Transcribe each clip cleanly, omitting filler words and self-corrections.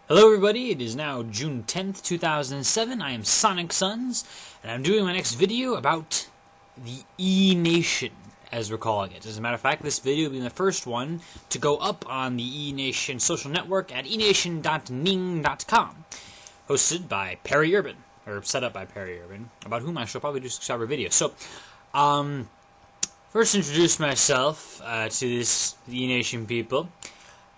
Hello everybody, it is now June 10th, 2007. I am Sonic Sons, and I'm doing my next video about the Enation, as we're calling it. As a matter of fact, this video will be the first one to go up on the Enation social network at enation.ning.com, hosted by Perry Urban, or set up by Perry Urban, about whom I shall probably do several videos. So, first introduce myself to the Enation people.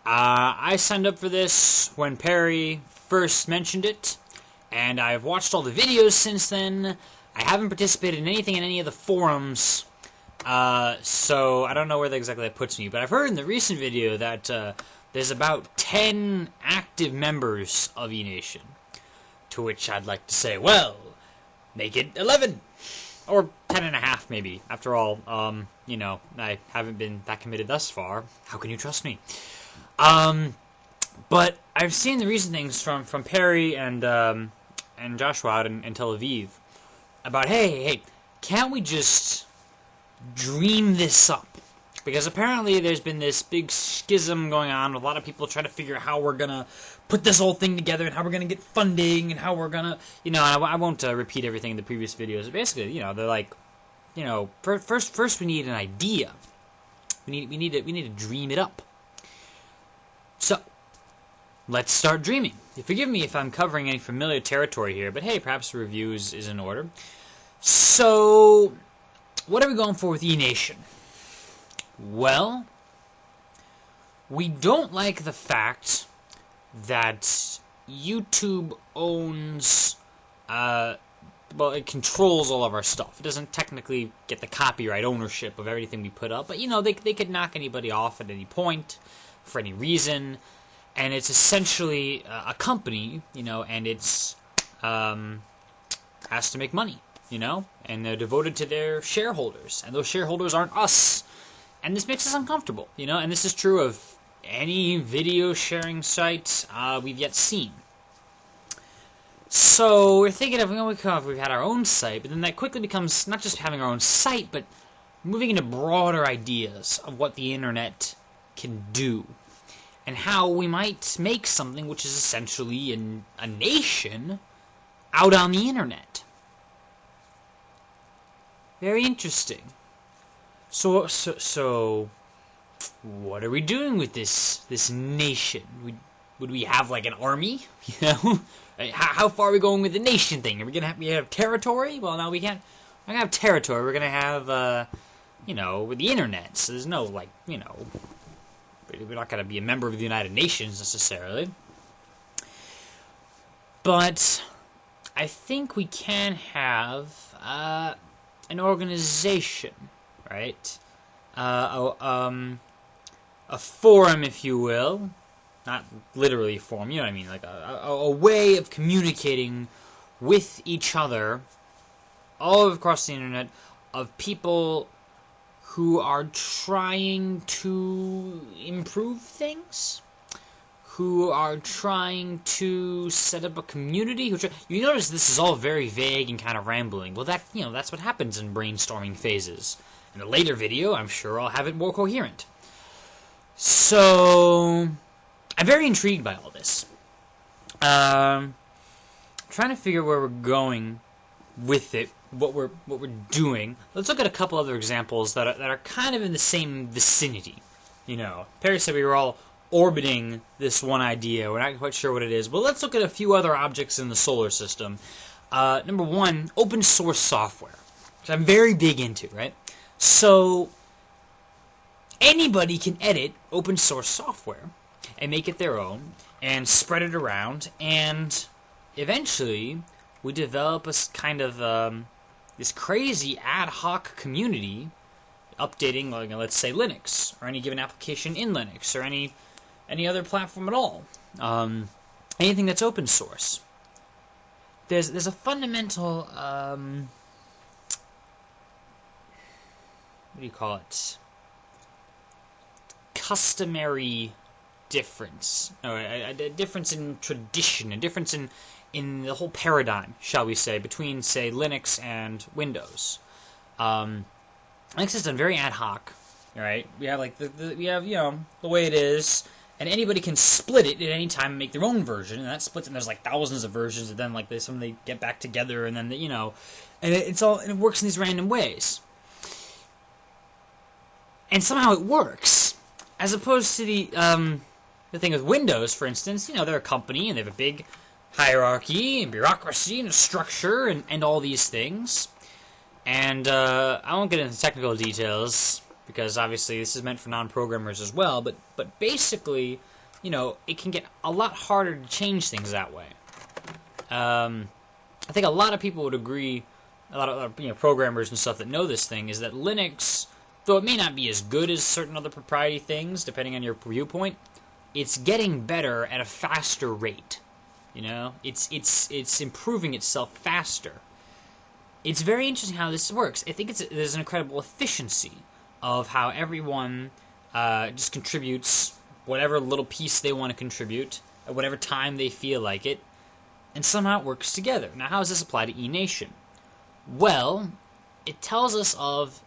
I signed up for this when Perry first mentioned it, and I've watched all the videos since then. I haven't participated in anything in any of the forums, so I don't know where exactly that puts me. But I've heard in the recent video that there's about 10 active members of Enation, to which I'd like to say, well, make it 11! Or 10.5 maybe. After all, you know, I haven't been that committed thus far. How can you trust me? But I've seen the recent things from Perry and Joshua out in Tel Aviv about, hey, can't we just dream this up? Because apparently there's been this big schism going on with a lot of people trying to figure out how we're gonna put this whole thing together and how we're gonna get funding and how we're gonna, you know, and I won't repeat everything in the previous videos. But basically, you know, they're like, you know, first we need an idea. We need to dream it up. So, let's start dreaming. Forgive me if I'm covering any familiar territory here, but hey, perhaps the review is in order. So, what are we going for with Enation? Well, we don't like the fact that YouTube owns, well, it controls all of our stuff. It doesn't technically get the copyright ownership of everything we put up, but, you know, they could knock anybody off at any point, for any reason, and it's essentially a company, you know, and it's has to make money, you know, and they're devoted to their shareholders, and those shareholders aren't us, and this makes us uncomfortable, you know, and this is true of any video sharing site we've yet seen. So we're thinking of, you know, we've had our own site, but then that quickly becomes not just having our own site, but moving into broader ideas of what the internet can do, and how we might make something which is essentially a nation out on the internet. Very interesting. So what are we doing with this nation? Would we have like an army? You know, how far are we going with the nation thing? Are we gonna have territory? Well, no, we can't. We're gonna have territory. We're gonna have you know, with the internet. So there's no, like, you know, we're not going to be a member of the United Nations, necessarily. But I think we can have an organization, right? A forum, if you will. Not literally a forum, you know what I mean? Like a way of communicating with each other all across the internet of people who are trying to improve things, who are trying to set up a community. You notice this is all very vague and kind of rambling. Well, you know, that's what happens in brainstorming phases. In a later video, I'm sure I'll have it more coherent. So, I'm very intrigued by all this. Trying to figure where we're going with it. What we're doing. Let's look at a couple other examples that are kind of in the same vicinity. You know, Perry said we were all orbiting this one idea. We're not quite sure what it is. But let's look at a few other objects in the solar system. Number one, open source software, which I'm very big into, right? So anybody can edit open source software and make it their own and spread it around, and eventually we develop a kind of this crazy ad hoc community updating, like, let's say, Linux, or any given application in Linux, or any other platform at all. Anything that's open source. There's a fundamental, what do you call it? Customary difference. A difference in tradition, a difference in the whole paradigm, shall we say, between, say, Linux and Windows. Linux is done very ad hoc, right? We have, like, we have, you know, the way it is, and anybody can split it at any time and make their own version, and that splits, and there's like thousands of versions, and then like some they get back together, and then you know, and it works in these random ways, and somehow it works, as opposed to the thing with Windows, for instance. You know, they're a company and they have a big hierarchy and bureaucracy and a structure and all these things, and I won't get into technical details, because obviously this is meant for non-programmers as well, but basically, you know, it can get a lot harder to change things that way. I think a lot of people would agree, a lot of you know, programmers and stuff that know this thing, is that Linux, though it may not be as good as certain other proprietary things, depending on your viewpoint, it's getting better at a faster rate. You know, it's improving itself faster. It's very interesting how this works. I think there's an incredible efficiency of how everyone just contributes whatever little piece they want to contribute at whatever time they feel like it, and somehow it works together. Now, how does this apply to Enation? Well, it tells us of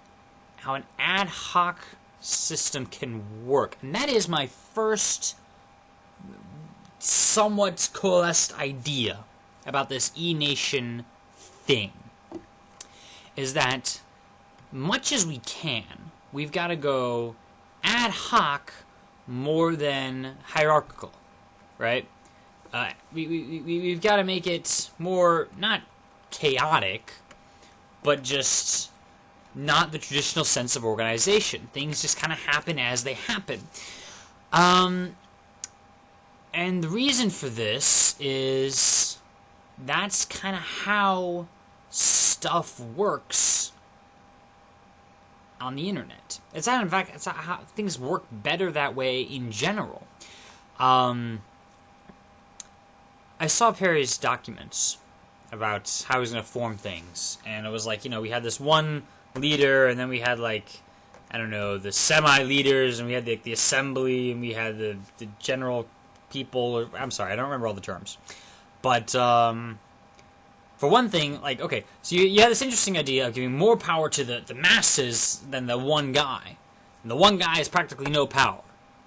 how an ad hoc system can work, and that is my first somewhat coalesced idea about this Enation thing, is that much as we can, we've got to go ad hoc more than hierarchical, right? We've got to make it more, not chaotic, but just not the traditional sense of organization. Things just kind of happen as they happen. And the reason for this is that's kind of how stuff works on the internet. It's not, in fact, it's not how things work better that way in general. I saw Perry's documents about how he was going to form things, and it was like, you know, we had this one leader, and then we had, like, I don't know, the semi-leaders, and we had the assembly, and we had the general people, or, I'm sorry, I don't remember all the terms. But, for one thing, like, okay, so you have this interesting idea of giving more power to the masses than the one guy. And the one guy has practically no power,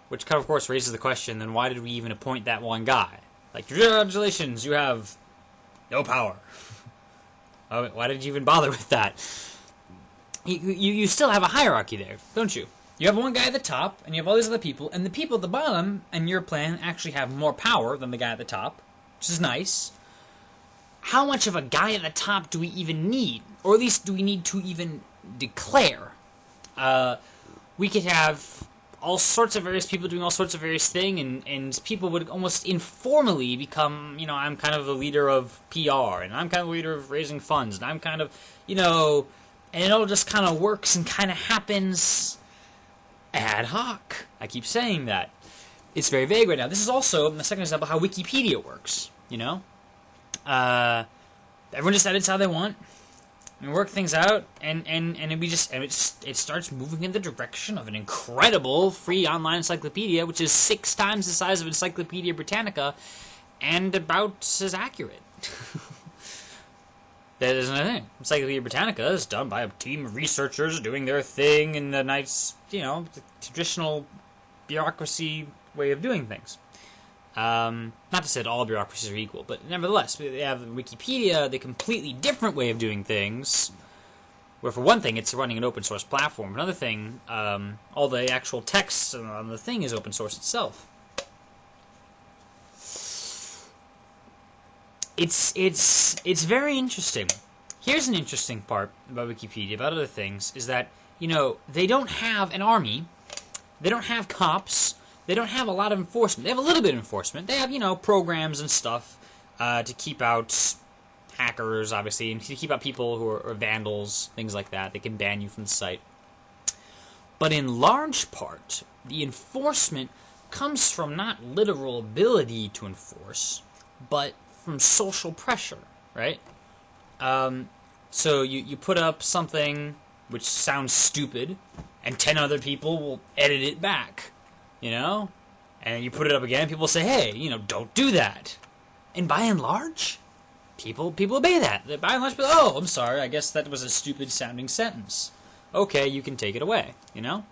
which of course raises the question, then why did we even appoint that one guy? Like, congratulations, you have no power. Why did you even bother with that? You still have a hierarchy there, don't you? You have one guy at the top, and you have all these other people, and the people at the bottom, in your plan, actually have more power than the guy at the top, which is nice. How much of a guy at the top do we even need? Or at least do we need to even declare? We could have all sorts of various people doing all sorts of various things, and people would almost informally become, you know, I'm kind of the leader of PR, and I'm kind of the leader of raising funds, and I'm kind of, you know, and it all just kind of works and kind of happens ad hoc. I keep saying that. It's very vague right now. This is also, the second example, how Wikipedia works, you know? Everyone just edits how they want and work things out, and it starts moving in the direction of an incredible free online encyclopedia, which is 6 times the size of Encyclopedia Britannica and about as accurate. That is another thing. Encyclopedia Britannica is done by a team of researchers doing their thing in the nice, you know, traditional bureaucracy way of doing things. Not to say that all bureaucracies are equal, but nevertheless, they have Wikipedia, the completely different way of doing things, where for one thing, it's running an open source platform. Another thing, all the actual text on the thing is open source itself. It's very interesting. Here's an interesting part about Wikipedia, about other things, is that, you know, they don't have an army, they don't have cops, they don't have a lot of enforcement. They have a little bit of enforcement. They have, you know, programs and stuff to keep out hackers, obviously, and to keep out people who are vandals, things like that. They can ban you from the site. But in large part, the enforcement comes from not literal ability to enforce, but from social pressure, right? So you put up something which sounds stupid, and 10 other people will edit it back. You know? And you put it up again, people say, hey, you know, don't do that. And by and large, people obey that. By and large, people, oh, I'm sorry, I guess that was a stupid sounding sentence. Okay, you can take it away, you know?